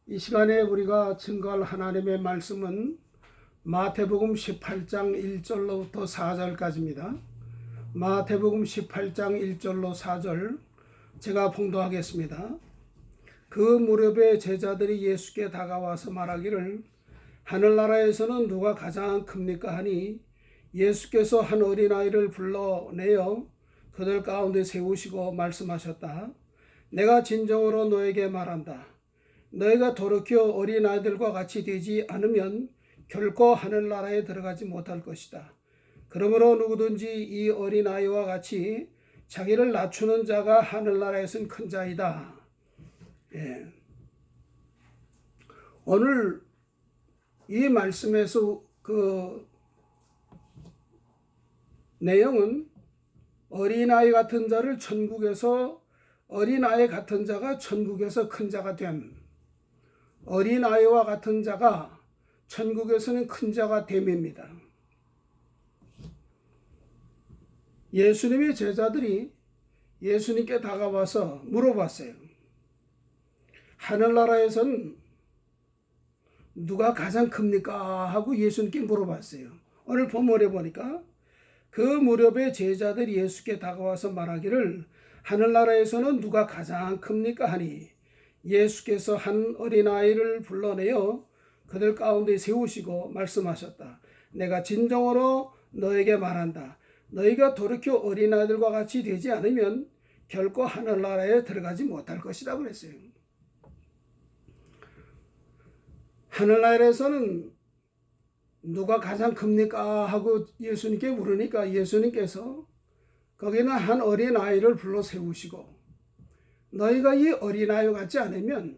이 시간에 우리가 증거할 하나님의 말씀은 마태복음 18장 1절로부터 4절까지입니다. 마태복음 18장 1절로 4절 제가 봉독하겠습니다. 그 무렵에 제자들이 예수께 다가와서 말하기를 하늘나라에서는 누가 가장 큽니까 하니 예수께서 한 어린아이를 불러내어 그들 가운데 세우시고 말씀하셨다. 내가 진정으로 너에게 말한다. 너희가 돌이켜 어린아이들과 같이 되지 않으면 결코 하늘나라에 들어가지 못할 것이다. 그러므로 누구든지 이 어린아이와 같이 자기를 낮추는 자가 하늘나라에선 큰 자이다. 예. 오늘 이 말씀에서 그 내용은 어린아이 같은 자를 천국에서 어린아이 같은 자가 천국에서 큰 자가 됨, 어린아이와 같은 자가 천국에서는 큰 자가 됨입니다. 예수님의 제자들이 예수님께 다가와서 물어봤어요. 하늘나라에선 누가 가장 큽니까? 하고 예수님께 물어봤어요. 오늘 본문에 보니까 그 무렵에 제자들이 예수께 다가와서 말하기를 하늘나라에서는 누가 가장 큽니까? 하니 예수께서 한 어린아이를 불러내어 그들 가운데 세우시고 말씀하셨다. 내가 진정으로 너에게 말한다. 너희가 돌이켜 어린아이들과 같이 되지 않으면 결코 하늘나라에 들어가지 못할 것이다 그랬어요. 하늘나라에서는 누가 가장 큽니까? 하고 예수님께 물으니까 예수님께서 거기는 한 어린아이를 불러 세우시고 너희가 이 어린아이와 같지 않으면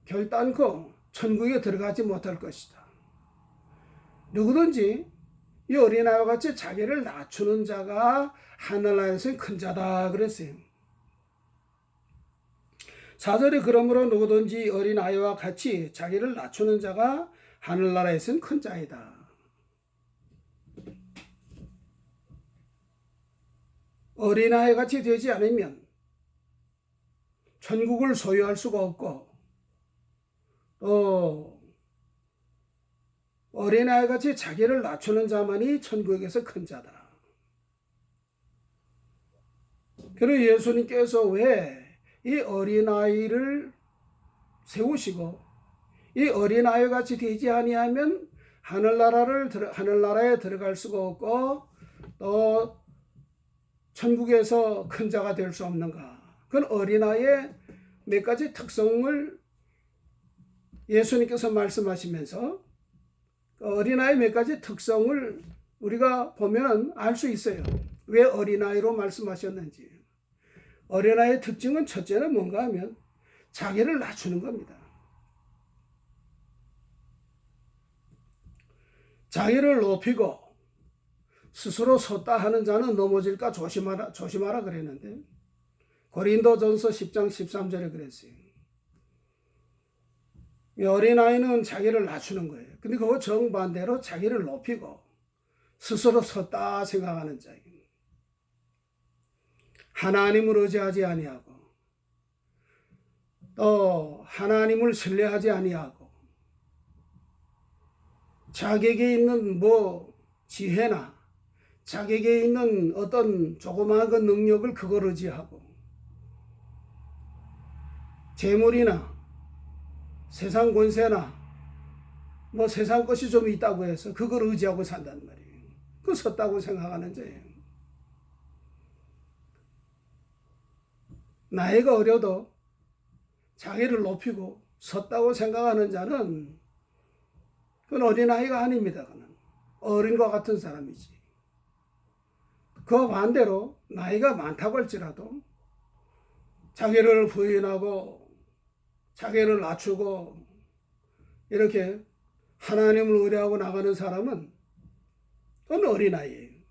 결단코 천국에 들어가지 못할 것이다. 누구든지 이 어린아이와 같이 자기를 낮추는 자가 하늘나라에서 큰 자다 그랬어요. 4절에 그러므로 누구든지 어린아이와 같이 자기를 낮추는 자가 하늘나라에서는 큰 자이다. 어린아이 같이 되지 않으면 천국을 소유할 수가 없고 또 어린아이 같이 자기를 낮추는 자만이 천국에서 큰 자다. 그리고 예수님께서 왜 이 어린아이를 세우시고 이 어린아이 같이 되지 아니하면 하늘나라에 들어갈 수가 없고 또 천국에서 큰 자가 될 수 없는가? 그건 어린아이의 몇 가지 특성을 예수님께서 말씀하시면서 어린아이의 몇 가지 특성을 우리가 보면 알 수 있어요. 왜 어린아이로 말씀하셨는지. 어린아이의 특징은 첫째는 뭔가 하면 자기를 낮추는 겁니다. 자기를 높이고 스스로 섰다 하는 자는 넘어질까 조심하라 그랬는데 고린도전서 10장 13절에 그랬어요. 어린아이는 자기를 낮추는 거예요. 근데 그거 정반대로 자기를 높이고 스스로 섰다 생각하는 자예요. 하나님을 의지하지 아니하고 또 하나님을 신뢰하지 아니하고 자기에게 있는 지혜나 자기에게 있는 어떤 조그마한 그 능력을 그걸 의지하고 재물이나 세상 권세나 세상 것이 좀 있다고 해서 그걸 의지하고 산단 말이에요. 그거 섰다고 생각하는 자예요. 나이가 어려도 자기를 높이고 섰다고 생각하는 자는 그건 어린아이가 아닙니다. 그는 어른과 같은 사람이지. 그 반대로 나이가 많다고 할지라도 자기를 부인하고 자기를 낮추고 이렇게 하나님을 의뢰하고 나가는 사람은 그건 어린아이예요.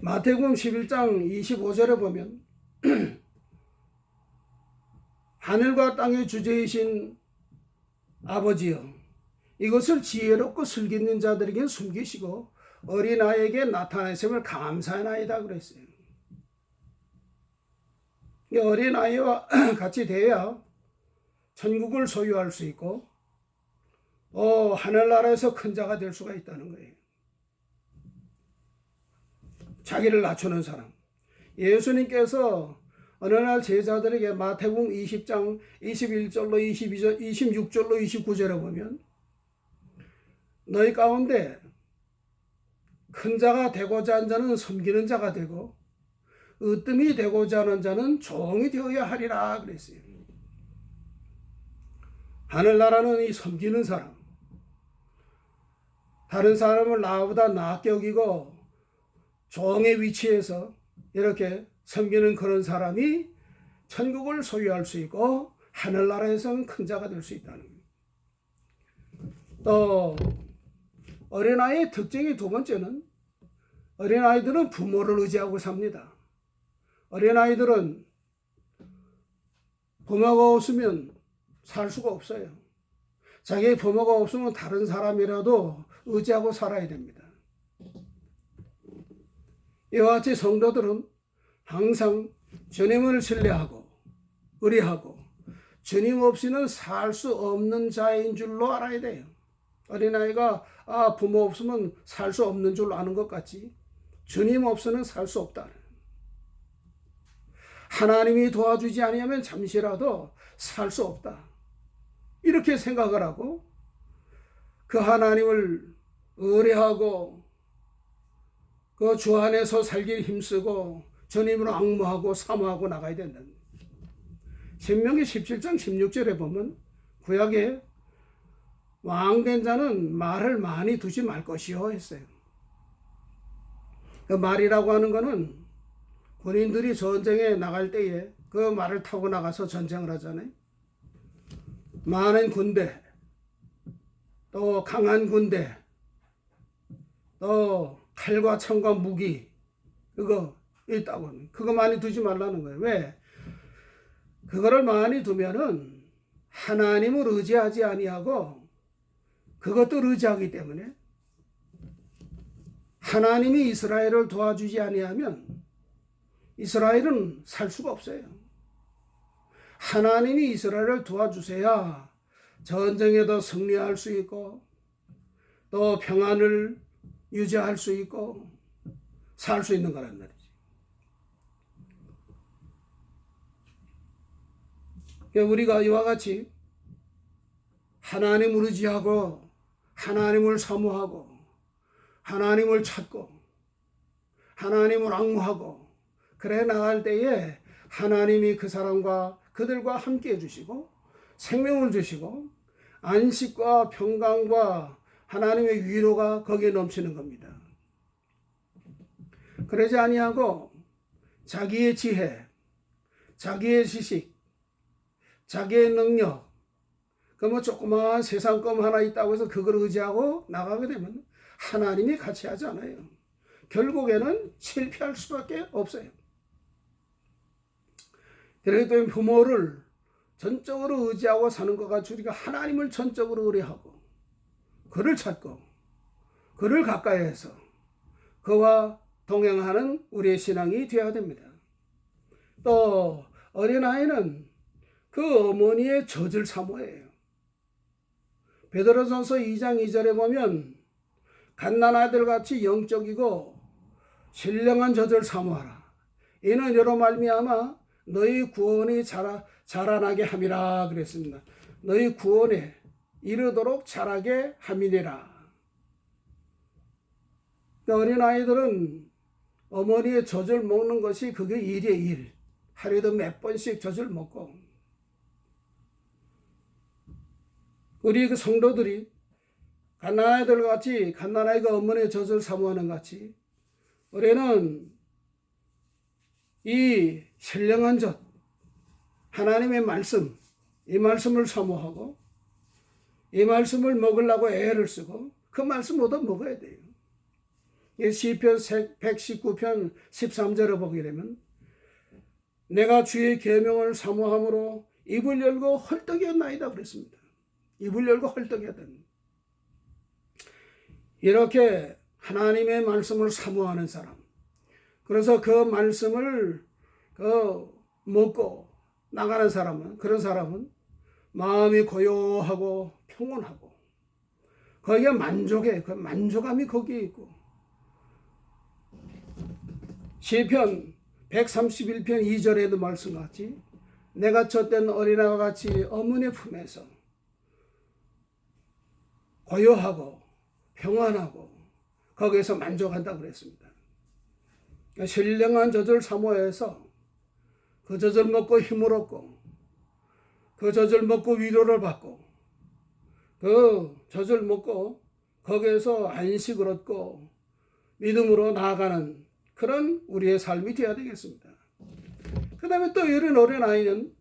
마태복음 11장 25절에 보면 하늘과 땅의 주제이신 아버지여 이것을 지혜롭고 슬기있는 자들에게 숨기시고 어린아이에게 나타내심을 감사하나이다 그랬어요. 이 어린아이와 같이 돼야 천국을 소유할 수 있고 하늘나라에서 큰 자가 될 수가 있다는 거예요. 자기를 낮추는 사람. 예수님께서 어느 날 제자들에게 마태복음 20장 21절로 22절, 26절로 29절에 보면 너희 가운데 큰 자가 되고자 하는 자는 섬기는 자가 되고 으뜸이 되고자 하는 자는 종이 되어야 하리라 그랬어요. 하늘나라는 이 섬기는 사람, 다른 사람을 나보다 낫게 여기고 종의 위치에서 이렇게 섬기는 그런 사람이 천국을 소유할 수 있고 하늘나라에서는 큰 자가 될 수 있다는 거예요. 또 어린아이의 특징이 두 번째는 어린아이들은 부모를 의지하고 삽니다. 어린아이들은 부모가 없으면 살 수가 없어요. 자기 부모가 없으면 다른 사람이라도 의지하고 살아야 됩니다. 이와 같이 성도들은 항상 주님을 신뢰하고 의뢰하고 주님 없이는 살 수 없는 자인 줄로 알아야 돼요. 어린아이가 부모 없으면 살 수 없는 줄 아는 것 같지 주님 없이는 살 수 없다. 하나님이 도와주지 아니하면 잠시라도 살 수 없다. 이렇게 생각을 하고 그 하나님을 의뢰하고 그 주 안에서 살길 힘쓰고 주님으로 앙모하고 사모하고 나가야 된다는 거예요. 신명기 17장 16절에 보면 구약에 왕된 자는 말을 많이 두지 말 것이요 했어요. 그 말이라고 하는 거는 군인들이 전쟁에 나갈 때에 그 말을 타고 나가서 전쟁을 하잖아요. 많은 군대, 또 강한 군대, 또 칼과 창과 무기 그거 있다고 그거 많이 두지 말라는 거예요. 왜? 그거를 많이 두면은 하나님을 의지하지 아니하고 그것도 의지하기 때문에 하나님이 이스라엘을 도와주지 아니하면 이스라엘은 살 수가 없어요. 하나님이 이스라엘을 도와주셔야 전쟁에도 승리할 수 있고 또 평안을 유지할 수 있고 살 수 있는 거란 말이지. 우리가 이와 같이 하나님을 의지하고 하나님을 사모하고 하나님을 찾고 하나님을 앙모하고 그래 나갈 때에 하나님이 그 사람과 그들과 함께 해주시고 생명을 주시고 안식과 평강과 하나님의 위로가 거기에 넘치는 겁니다. 그러지 아니하고 자기의 지혜, 자기의 지식, 자기의 능력, 그 뭐 조그마한 세상 껌 하나 있다고 해서 그걸 의지하고 나가게 되면 하나님이 같이 하지 않아요. 결국에는 실패할 수밖에 없어요. 그렇기 때문에 부모를 전적으로 의지하고 사는 것 같이 우리가 하나님을 전적으로 의뢰하고 그를 찾고 그를 가까이해서 그와 동행하는 우리의 신앙이 되어야 됩니다. 또 어린아이는 그 어머니의 젖을 사모해요. 베드로전서 2장 2절에 보면 갓난아이들같이 영적이고 신령한 젖을 사모하라. 이는 여러 말미암아 너희 구원이 자라나게 함이라 그랬습니다. 너희 구원에 이르도록 자라게 함이니라. 어린아이들은 어머니의 젖을 먹는 것이 그게 일이에요. 일. 하루에도 몇 번씩 젖을 먹고 우리 그 성도들이 갓난아이들 같이 갓난아이가 어머니의 젖을 사모하는 같이 우리는 이 신령한 젖 하나님의 말씀 이 말씀을 사모하고 이 말씀을 먹으려고 애를 쓰고 그 말씀 얻어 먹어야 돼요. 시편 119편 13절을 보게 되면 내가 주의 계명을 사모함으로 입을 열고 헐떡이었나이다 그랬습니다. 입을 열고 헐떡이었던 이렇게 하나님의 말씀을 사모하는 사람 그래서 그 말씀을 먹고 나가는 사람은, 그런 사람은 마음이 고요하고 평온하고 거기에 만족해. 그 만족감이 거기에 있고. 시편 131편 2절에도 말씀같이 내가 젖된 어린아이와 같이 어머니 품에서 고요하고 평안하고 거기에서 만족한다고 그랬습니다. 신령한 젖을 사모해서 그 젖을 먹고 힘을 얻고 그 젖을 먹고 위로를 받고 그 젖을 먹고 거기에서 안식을 얻고 믿음으로 나아가는 그런 우리의 삶이 되어야 되겠습니다. 그 다음에 또 이런 어린아이는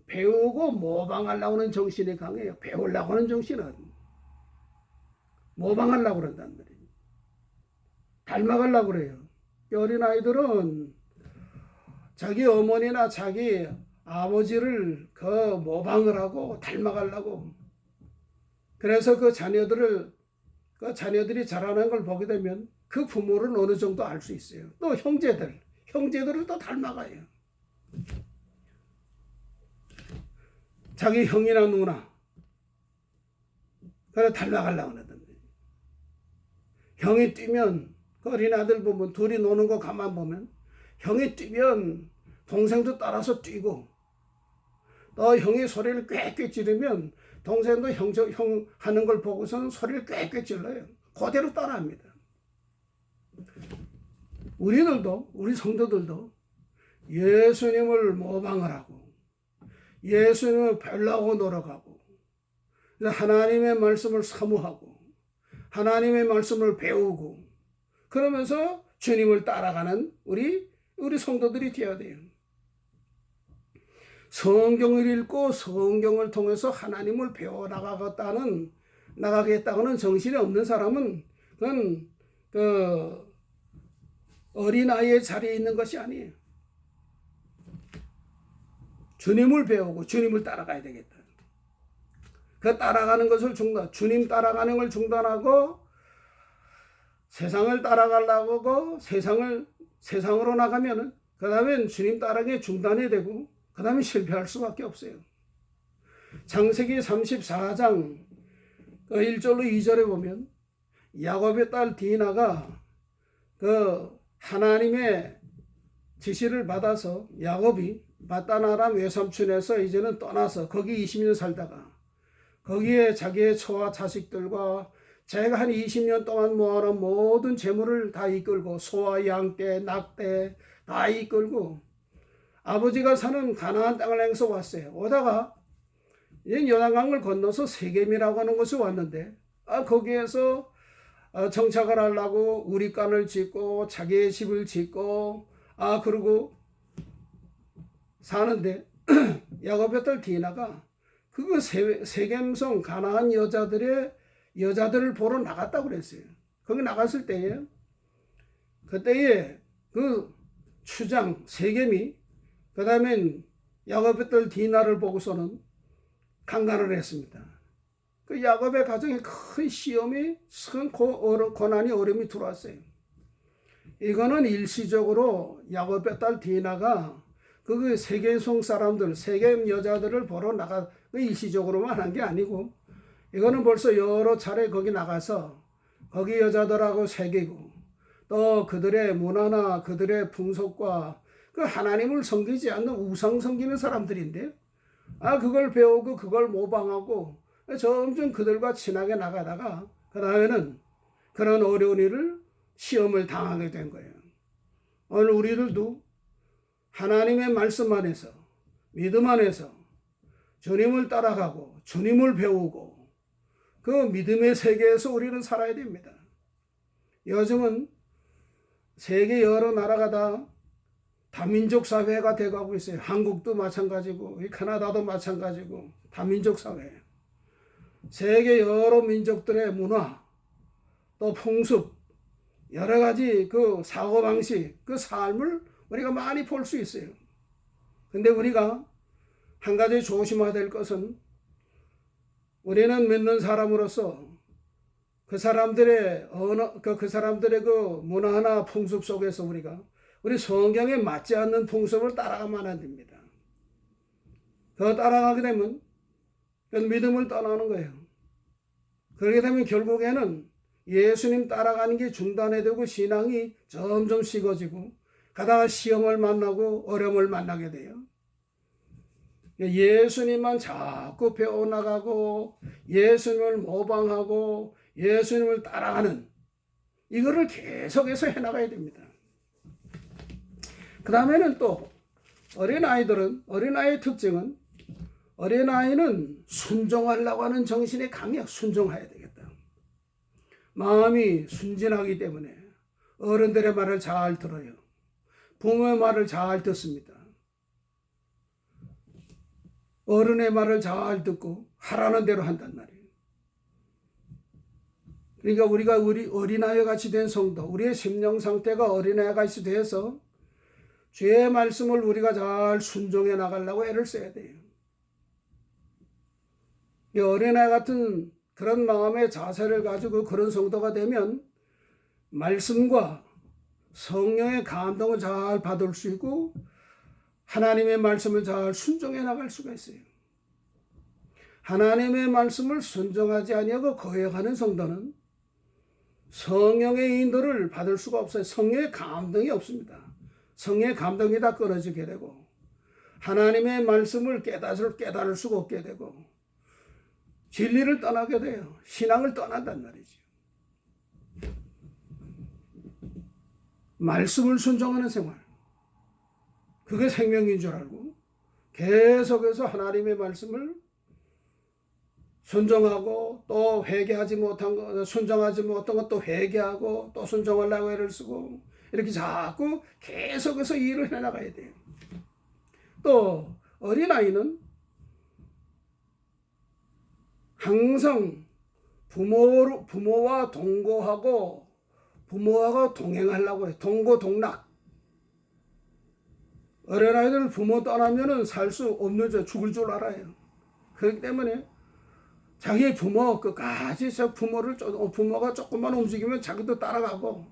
배우고 모방하려고 하는 정신이 강해요. 배우려고 하는 정신은 모방하려고 그런단 말이에요. 닮아가려고 그래요. 어린아이들은 자기 어머니나 자기 아버지를 그 모방을 하고 닮아가려고. 그래서 그 자녀들이 자라는 걸 보게 되면 그 부모를 어느 정도 알 수 있어요. 또 형제들을 또 닮아가요. 자기 형이나 누나, 그래 닮아가려고 하는데. 형이 뛰면, 그 어린아들 보면, 둘이 노는 거 가만 보면, 형이 뛰면 동생도 따라서 뛰고, 또 형이 소리를 꽥꽥 지르면 동생도 형 하는 걸 보고서는 소리를 꽥꽥 질러요. 그대로 따라합니다. 우리 성도들도 예수님을 모방을 하고 예수님을 배우려고 노력하고 하나님의 말씀을 사모하고 하나님의 말씀을 배우고 그러면서 주님을 따라가는 우리 성도들이 되어야 돼요. 성경을 읽고 성경을 통해서 하나님을 나가겠다는 정신이 없는 사람은 그건 어린아이의 자리에 있는 것이 아니에요. 주님을 배우고 주님을 따라가야 되겠다. 그 따라가는 것을 주님 따라가는 걸 중단하고 세상을 따라가려고 세상으로 나가면은 그 다음엔 주님 따라가기 중단이 되고 그 다음에 실패할 수밖에 없어요. 창세기 34장 1절로 2절에 보면 야곱의 딸 디나가 그 하나님의 지시를 받아서 야곱이 바단-아람 외삼촌에서 이제는 떠나서 거기 20년 살다가 거기에 자기의 처와 자식들과 자기가 한 20년 동안 모아놓은 모든 재물을 다 이끌고 소와 양떼, 낙떼 다 이끌고 아버지가 사는 가나안 땅을 향해서 왔어요. 오다가 요단강을 건너서 세겜이라고 하는 곳에 왔는데 거기에서 정착을 하려고 우리간을 짓고 자기의 집을 짓고 그러고 사는데 야곱의 딸 디나가 그거 세겜성 가나안 여자들을 보러 나갔다고 그랬어요. 거기 나갔을 때에 그때에 그 추장 세겜이 그 다음엔 야곱의 딸 디나를 보고서는 강간을 했습니다. 그 야곱의 가정에 큰 시험이 큰 고난이 어려움이 들어왔어요. 이거는 일시적으로 야곱의 딸 디나가 그 세겜성 사람들, 세겜 여자들을 보러 일시적으로만 한 게 아니고 이거는 벌써 여러 차례 거기 나가서 거기 여자들하고 새기고 또 그들의 문화나 그들의 풍속과 그 하나님을 섬기지 않는 우상 섬기는 사람들인데 그걸 배우고 그걸 모방하고 점점 그들과 친하게 나가다가 그 다음에는 그런 어려운 일을 시험을 당하게 된 거예요. 오늘 우리들도 하나님의 말씀 안에서 믿음 안에서 주님을 따라가고 주님을 배우고 그 믿음의 세계에서 우리는 살아야 됩니다. 요즘은 세계 여러 나라가 다 다민족 사회가 돼가고 있어요. 한국도 마찬가지고 캐나다도 마찬가지고 다민족 사회. 세계 여러 민족들의 문화 또 풍습 여러 가지 그 사고방식 그 삶을 우리가 많이 볼 수 있어요. 근데 우리가 한 가지 조심해야 될 것은 우리는 믿는 사람으로서 그 사람들의 그 문화나 풍습 속에서 우리가 우리 성경에 맞지 않는 풍습을 따라가면 안 됩니다. 더 따라가게 되면 믿음을 떠나는 거예요. 그렇게 되면 결국에는 예수님 따라가는 게 중단이 되고 신앙이 점점 식어지고 가다가 시험을 만나고 어려움을 만나게 돼요. 예수님만 자꾸 배워나가고 예수님을 모방하고 예수님을 따라가는 이거를 계속해서 해나가야 됩니다. 그 다음에는 또 어린아이의 특징은 어린아이는 순종하려고 하는 정신이 강해요. 순종해야 되겠다. 마음이 순진하기 때문에 어른들의 말을 잘 들어요. 부모의 말을 잘 듣습니다. 어른의 말을 잘 듣고 하라는 대로 한단 말이에요. 그러니까 우리 어린아이 같이 된 성도, 우리의 심령 상태가 어린아이 같이 돼서 주의 말씀을 우리가 잘 순종해 나가려고 애를 써야 돼요. 이 어린아이 같은 그런 마음의 자세를 가지고 그런 성도가 되면 말씀과 성령의 감동을 잘 받을 수 있고 하나님의 말씀을 잘 순종해 나갈 수가 있어요. 하나님의 말씀을 순종하지 아니하고 거역하는 성도는 성령의 인도를 받을 수가 없어요. 성령의 감동이 없습니다. 성령의 감동이 다 끊어지게 되고 하나님의 말씀을 깨달을 수가 없게 되고 진리를 떠나게 돼요. 신앙을 떠난단 말이죠. 말씀을 순종하는 생활. 그게 생명인 줄 알고 계속해서 하나님의 말씀을 순종하고 또 회개하지 못한 거, 순종하지 못한 것도 회개하고 또 순종하려고 애를 쓰고 이렇게 자꾸 계속해서 일을 해나가야 돼요. 또 어린아이는 항상 부모와 동거하고 부모하고 동행하려고 해요. 동거동락. 어린아이들 부모 떠나면은 살 수 없는 줄 죽을 줄 알아요. 그렇기 때문에 자기 부모 끝까지 부모가 조금만 움직이면 자기도 따라가고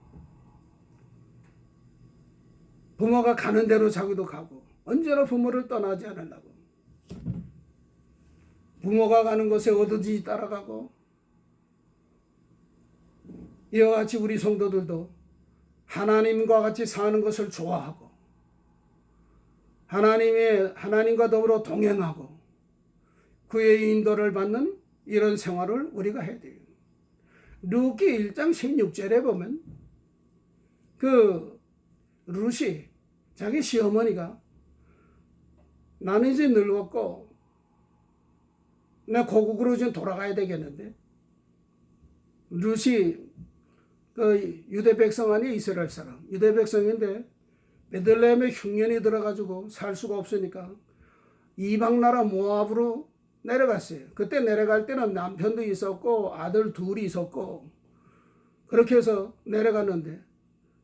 부모가 가는 대로 자기도 가고 언제나 부모를 떠나지 않으려고 부모가 가는 곳에 어디든지 따라가고 이와 같이 우리 성도들도 하나님과 같이 사는 것을 좋아하고 하나님과 더불어 동행하고 그의 인도를 받는 이런 생활을 우리가 해야 돼요. 루키 1장 16절에 보면 그 룻이 자기 시어머니가 나는 이제 늙었고 내 고국으로 좀 돌아가야 되겠는데 룻이 그 유대 백성 아니 이스라엘 사람 유대 백성인데 베들레헴에 흉년이 들어가지고 살 수가 없으니까 이방 나라 모압으로 내려갔어요. 그때 내려갈 때는 남편도 있었고 아들 둘이 있었고 그렇게 해서 내려갔는데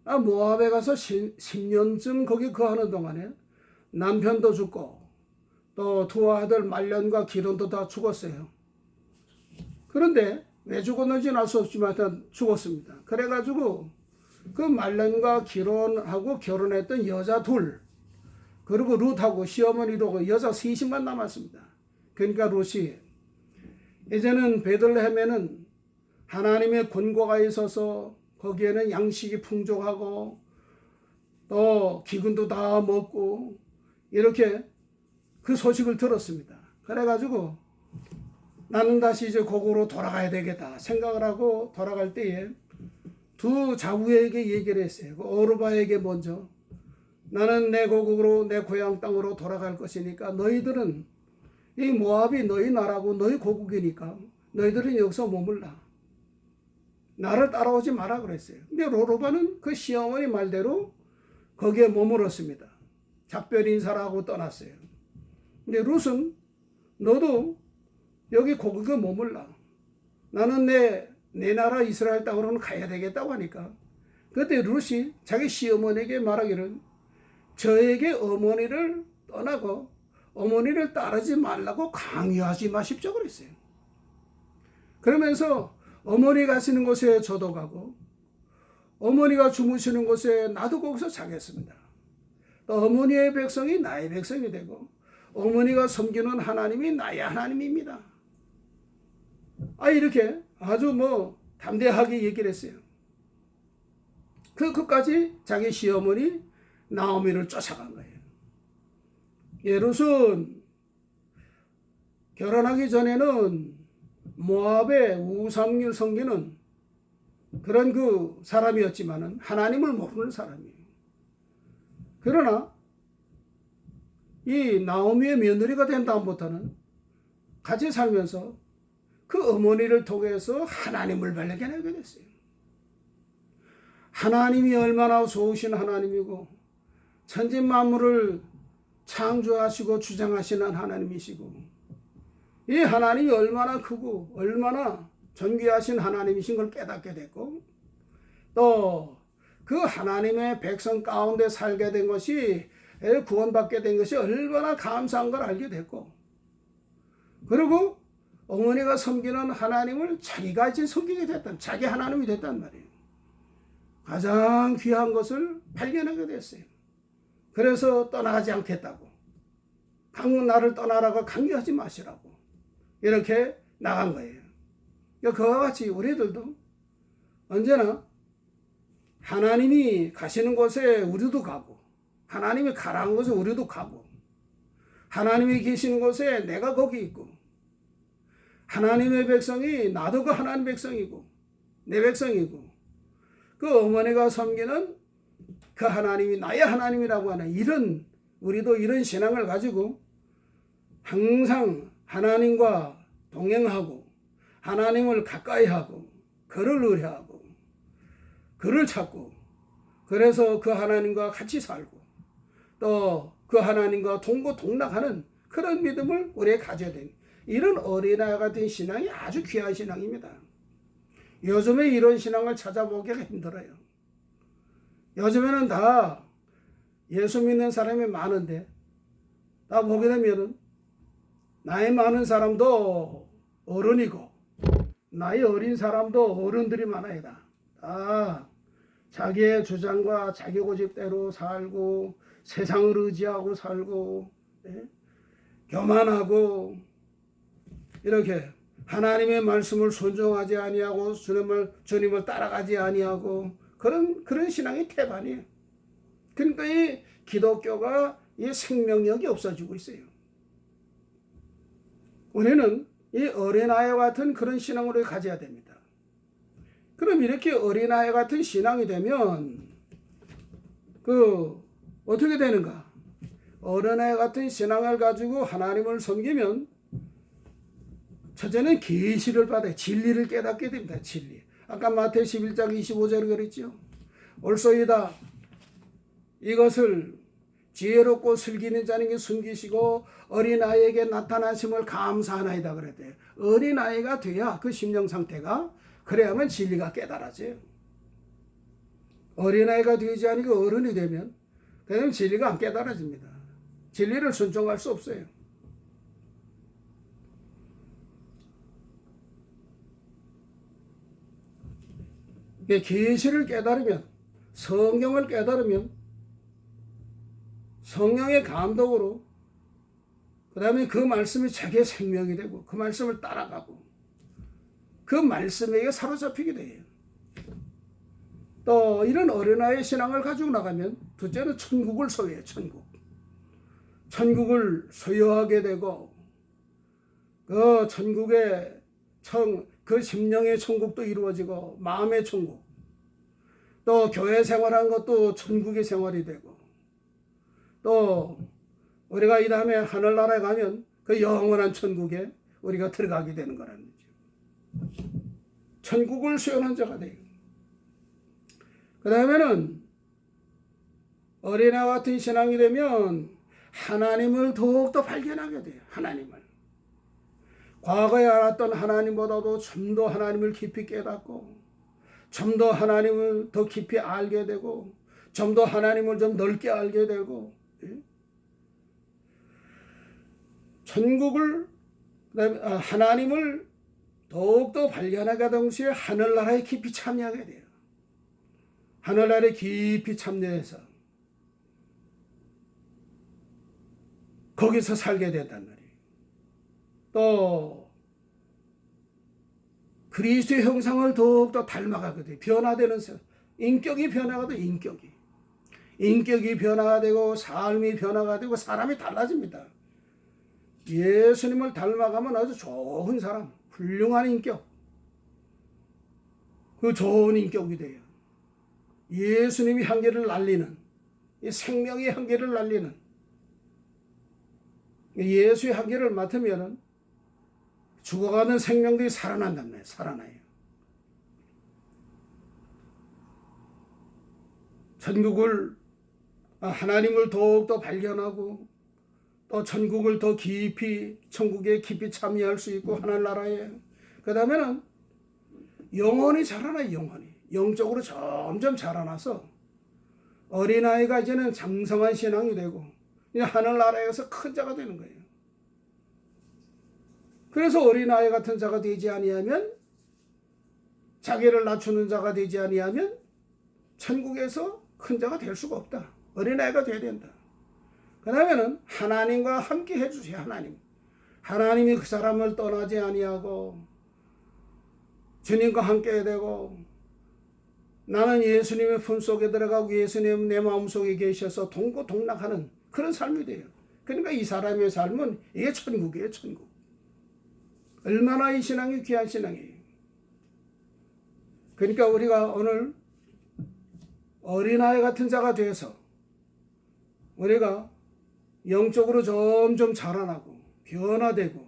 모압에 가서 10년쯤 거기 거하는 동안에 남편도 죽고 또 두 아들 말년과 기론도 다 죽었어요. 그런데 왜 죽었는지는 알 수 없지만 일단 죽었습니다. 그래가지고 그 말년과 기론하고 결혼했던 여자 둘 그리고 룻하고 시어머니도 여자 셋만 남았습니다. 그러니까 룻이 이제는 베들레헴에는 하나님의 권고가 있어서 거기에는 양식이 풍족하고 또 기근도 다 먹고 이렇게 그 소식을 들었습니다. 그래가지고 나는 다시 이제 고국으로 돌아가야 되겠다 생각을 하고 돌아갈 때에 두 자부에게 얘기를 했어요. 그 오르바에게 먼저 나는 내 고국으로 내 고향 땅으로 돌아갈 것이니까 너희들은 이 모압이 너희 나라고 너희 고국이니까 너희들은 여기서 머물라. 나를 따라오지 마라 그랬어요. 근데 오르바는 그 시어머니 말대로 거기에 머물었습니다. 작별 인사를 하고 떠났어요. 근데 룻은 너도 여기 고국에 머물라. 나는 내 나라 이스라엘 땅으로는 가야 되겠다고 하니까 그때 룻이 자기 시어머니에게 말하기를 저에게 어머니를 떠나고 어머니를 따르지 말라고 강요하지 마십시오 그랬어요. 그러면서 어머니 가시는 곳에 저도 가고 어머니가 주무시는 곳에 나도 거기서 자겠습니다. 또 어머니의 백성이 나의 백성이 되고 어머니가 섬기는 하나님이 나의 하나님입니다. 이렇게 아주 담대하게 얘기를 했어요. 끝까지 자기 시어머니 나오미를 쫓아간 거예요. 룻은 결혼하기 전에는 모압의 우상을 섬기는 그런 그 사람이었지만은 하나님을 모르는 사람이에요. 그러나 이 나오미의 며느리가 된 다음부터는 같이 살면서 그 어머니를 통해서 하나님을 발견하게 됐어요. 하나님이 얼마나 좋으신 하나님이고 천지 만물을 창조하시고 주장하시는 하나님이시고 이 하나님이 얼마나 크고 얼마나 존귀하신 하나님이신 걸 깨닫게 됐고 또 그 하나님의 백성 가운데 살게 된 것이 구원받게 된 것이 얼마나 감사한 걸 알게 됐고 그리고 어머니가 섬기는 하나님을 자기가 이제 섬기게 됐단 자기 하나님이 됐단 말이에요. 가장 귀한 것을 발견하게 됐어요. 그래서 떠나가지 않겠다고 나를 떠나라고 강요하지 마시라고 이렇게 나간 거예요. 그와 같이 우리들도 언제나 하나님이 가시는 곳에 우리도 가고 하나님이 가라는 곳에 우리도 가고 하나님이 계시는 곳에 내가 거기 있고 하나님의 백성이 나도 그 하나님 백성이고 내 백성이고 그 어머니가 섬기는 그 하나님이 나의 하나님이라고 하는 이런 우리도 이런 신앙을 가지고 항상 하나님과 동행하고 하나님을 가까이 하고 그를 의뢰하고 그를 찾고 그래서 그 하나님과 같이 살고 또 그 하나님과 동고동락하는 그런 믿음을 우리가 가져야 됩니다. 이런 어린아이 같은 신앙이 아주 귀한 신앙입니다. 요즘에 이런 신앙을 찾아보기가 힘들어요. 요즘에는 다 예수 믿는 사람이 많은데 다 보게 되면은 나이 많은 사람도 어른이고 나이 어린 사람도 어른들이 많아요. 다 자기의 주장과 자기 고집대로 살고 세상을 의지하고 살고 교만하고 이렇게 하나님의 말씀을 순종하지 아니하고 주님을 따라가지 아니하고 그런 신앙이 태반이에요. 그러니까 이 기독교가 이 생명력이 없어지고 있어요. 우리는 이 어린아이 같은 그런 신앙으로 가져야 됩니다. 그럼 이렇게 어린아이 같은 신앙이 되면 어떻게 되는가? 어린아이 같은 신앙을 가지고 하나님을 섬기면 첫째는 계시를 받아요. 진리를 깨닫게 됩니다. 진리. 아까 마태복음 11장 25절에 그랬죠. 올소이다. 이것을 지혜롭고 슬기는 자에게 숨기시고 어린아이에게 나타나심을 감사하나이다 그랬대요. 어린아이가 돼야 그 심령 상태가 그래야만 진리가 깨달아져요. 어린아이가 되지 않고 어른이 되면 그러면 진리가 안 깨달아집니다. 진리를 순종할 수 없어요. 계시를 깨달으면 성경을 깨달으면 성령의 감동으로 그 다음에 그 말씀이 자기의 생명이 되고 그 말씀을 따라가고 그 말씀에 사로잡히게 돼요. 또 이런 어린아이의 신앙을 가지고 나가면 둘째는 천국을 소유해요. 천국을 소유하게 되고 그 천국의 그 심령의 천국도 이루어지고 마음의 천국 또 교회 생활한 것도 천국의 생활이 되고 또 우리가 이 다음에 하늘나라에 가면 그 영원한 천국에 우리가 들어가게 되는 거라는 거죠. 천국을 수용한 자가 돼요. 그 다음에는 어린아이 같은 신앙이 되면 하나님을 더욱더 발견하게 돼요. 하나님을. 과거에 알았던 하나님보다도 좀 더 하나님을 깊이 깨닫고 좀 더 하나님을 더 깊이 알게 되고 좀 더 하나님을 좀 넓게 알게 되고 천국을 하나님을 더욱더 발견하게 동시에 하늘나라에 깊이 참여하게 돼요. 하늘나라에 깊이 참여해서 거기서 살게 된단 말이에요. 또 그리스도의 형상을 더욱더 닮아가거든요. 변화되는 인격이 변화가 돼. 인격이 변화가 되고 삶이 변화가 되고 사람이 달라집니다. 예수님을 닮아가면 아주 좋은 사람, 훌륭한 인격, 그 좋은 인격이 돼요. 예수님이 향기를 날리는, 생명의 향기를 날리는, 예수의 향기를 맡으면 죽어가는 생명들이 살아난단 말이에요. 살아나요. 하나님을 더욱더 발견하고 또 천국을 더 깊이, 천국에 깊이 참여할 수 있고 하늘나라에. 그 다음에는 영혼이 자라나요. 영적으로 점점 자라나서 어린아이가 이제는 장성한 신앙이 되고 이제 하늘나라에서 큰 자가 되는 거예요. 그래서 어린아이 같은 자가 되지 아니하면, 자기를 낮추는 자가 되지 아니하면 천국에서 큰 자가 될 수가 없다. 어린아이가 돼야 된다. 그 다음에는 하나님과 함께 해주세요. 하나님이 그 사람을 떠나지 아니하고 주님과 함께 되고, 나는 예수님의 품속에 들어가고 예수님 내 마음속에 계셔서 동고동락하는 그런 삶이 돼요. 그러니까 이 사람의 삶은 이게 천국이에요. 천국. 얼마나 이 신앙이 귀한 신앙이에요. 그러니까 우리가 오늘 어린아이 같은 자가 돼서 우리가 영적으로 점점 자라나고 변화되고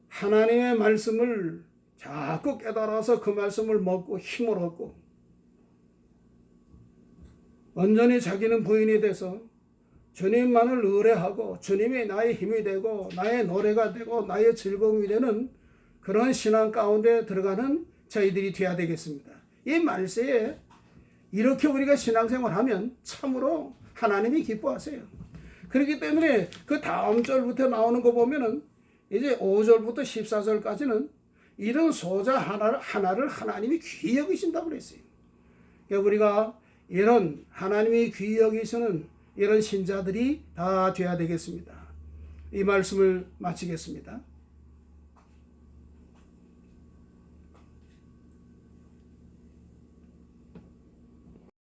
하나님의 말씀을 자꾸 깨달아서 그 말씀을 먹고 힘을 얻고 완전히 자기는 부인이 돼서 주님만을 의뢰하고 주님이 나의 힘이 되고 나의 노래가 되고 나의 즐거움이 되는 그런 신앙 가운데 들어가는 저희들이 되어야 되겠습니다. 이 말세에 이렇게 우리가 신앙생활하면 참으로 하나님이 기뻐하세요. 그렇기 때문에 그 다음 절부터 나오는 거 보면은 이제 5절부터 14절까지는 이런 소자 하나를 하나님이 귀히 여기신다고 그랬어요. 그러니까 우리가 이런 하나님이 귀히 여기시는 이런 신자들이 다 되어야 되겠습니다. 이 말씀을 마치겠습니다.